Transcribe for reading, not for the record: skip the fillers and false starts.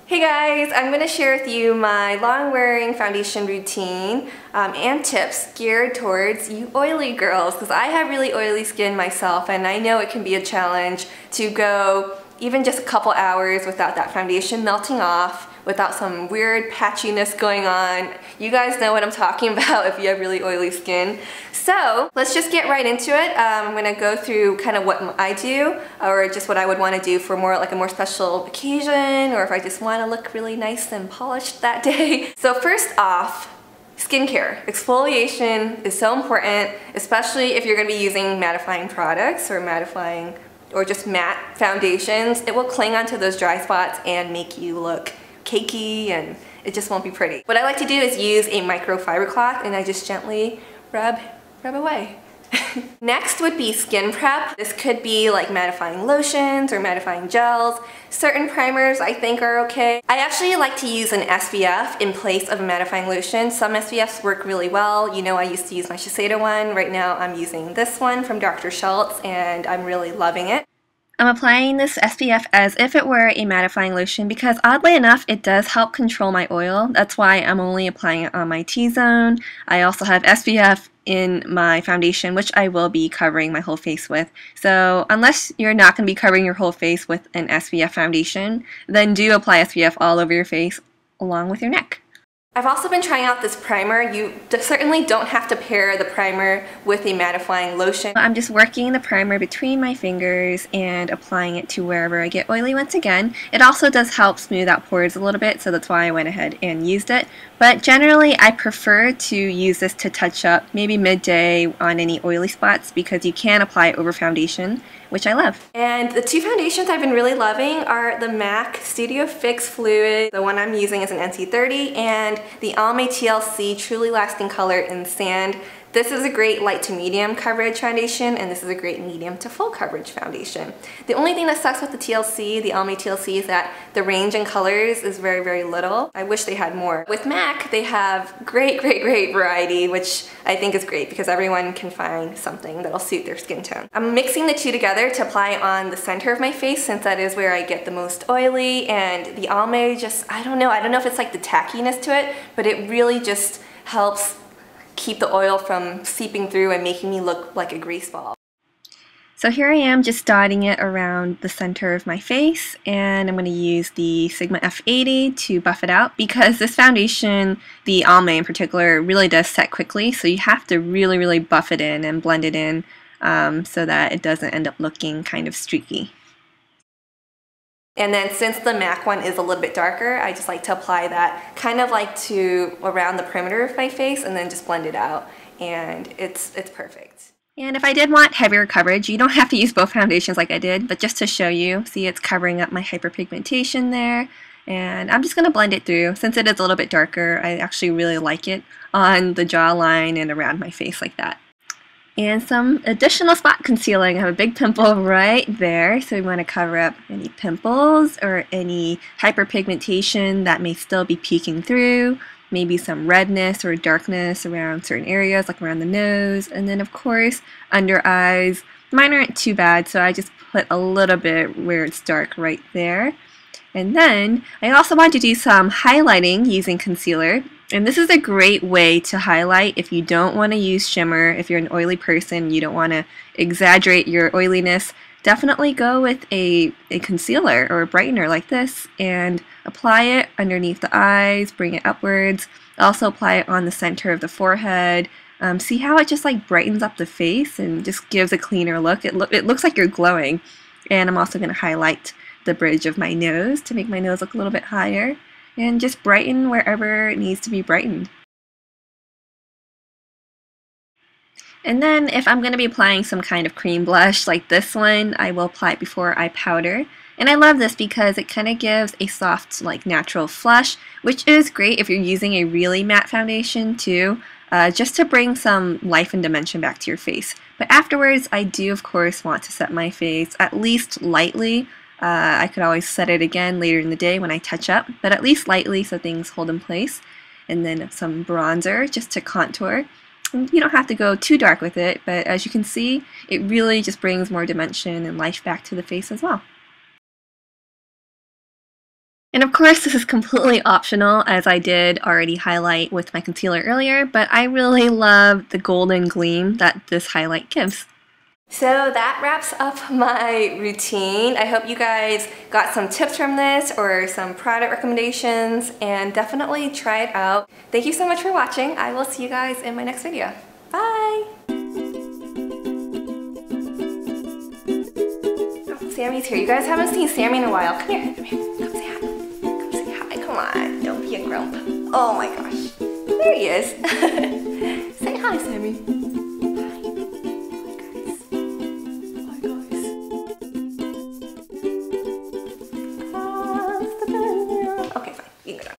Hey guys, I'm going to share with you my long-wearing foundation routine and tips geared towards you oily girls, because I have really oily skin myself and I know it can be a challenge to go even just a couple hours without that foundation melting off, without some weird patchiness going on. You guys know what I'm talking about if you have really oily skin. So let's just get right into it. I'm going to go through kind of what I do, or just what I would want to do for a more special occasion, or if I just want to look really nice and polished that day. So first off, skincare. Exfoliation is so important, especially if you're going to be using mattifying products or just matte foundations. It will cling onto those dry spots and make you look cakey, and it just won't be pretty. What I like to do is use a microfiber cloth and I just gently rub away. Next would be skin prep. This could be like mattifying lotions or mattifying gels. Certain primers I think are okay. I actually like to use an SPF in place of a mattifying lotion. Some SPFs work really well. You know, I used to use my Shiseido one. Right now I'm using this one from Dr. Schultz and I'm really loving it. I'm applying this SPF as if it were a mattifying lotion because oddly enough it does help control my oil. That's why I'm only applying it on my T-zone. I also have SPF in my foundation, which I will be covering my whole face with. So unless you're not going to be covering your whole face with an SPF foundation, then do apply SPF all over your face along with your neck. I've also been trying out this primer. You certainly don't have to pair the primer with a mattifying lotion. I'm just working the primer between my fingers and applying it to wherever I get oily once again. It also does help smooth out pores a little bit, so that's why I went ahead and used it. But generally I prefer to use this to touch up maybe midday on any oily spots because you can apply it over foundation, which I love. And the two foundations I've been really loving are the MAC Studio Fix Fluid. The one I'm using is an NC30, and the Almay TLC Truly Lasting Color in Sand. This is a great light to medium coverage foundation, and this is a great medium to full coverage foundation. The only thing that sucks with the TLC, the Almay TLC, is that the range in colors is very, very little. I wish they had more. With MAC, they have great variety, which I think is great because everyone can find something that'll suit their skin tone. I'm mixing the two together to apply on the center of my face since that is where I get the most oily, and the Almay just, I don't know if it's like the tackiness to it, but it really just helps keep the oil from seeping through and making me look like a grease ball. So here I am just dotting it around the center of my face, and I'm going to use the Sigma F80 to buff it out because this foundation, the Almay in particular, really does set quickly, so you have to really buff it in and blend it in so that it doesn't end up looking kind of streaky. And then since the MAC one is a little bit darker, I just like to apply that kind of like to around the perimeter of my face and then just blend it out, and it's perfect. And if I did want heavier coverage, you don't have to use both foundations like I did, but just to show you, see it's covering up my hyperpigmentation there, and I'm just going to blend it through. Since it is a little bit darker, I actually really like it on the jawline and around my face like that. And some additional spot concealing. I have a big pimple right there, so we want to cover up any pimples or any hyperpigmentation that may still be peeking through, maybe some redness or darkness around certain areas like around the nose, and then of course under eyes. Mine aren't too bad, so I just put a little bit where it's dark right there. And then I also want to do some highlighting using concealer. And this is a great way to highlight if you don't want to use shimmer. If you're an oily person, you don't want to exaggerate your oiliness, definitely go with a concealer or a brightener like this and apply it underneath the eyes, bring it upwards. Also apply it on the center of the forehead. See how it just like brightens up the face and just gives a cleaner look. It looks like you're glowing. And I'm also going to highlight the bridge of my nose to make my nose look a little bit higher, and just brighten wherever it needs to be brightened. And then if I'm going to be applying some kind of cream blush like this one, I will apply it before I powder. And I love this because it kind of gives a soft, like natural flush, which is great if you're using a really matte foundation too, just to bring some life and dimension back to your face. But afterwards, I do of course want to set my face at least lightly. I could always set it again later in the day when I touch up, but at least lightly so things hold in place. And then some bronzer just to contour. And you don't have to go too dark with it, but as you can see, it really just brings more dimension and life back to the face as well. And of course, this is completely optional, as I did already highlight with my concealer earlier, but I really love the golden gleam that this highlight gives. So that wraps up my routine. I hope you guys got some tips from this or some product recommendations, and definitely try it out. Thank you so much for watching. I will see you guys in my next video. Bye! Oh, Sammy's here. You guys haven't seen Sammy in a while. Come here, come here. Come say hi. Come say hi. Come on. Don't be a grump. Oh my gosh. There he is. Say hi, Sammy.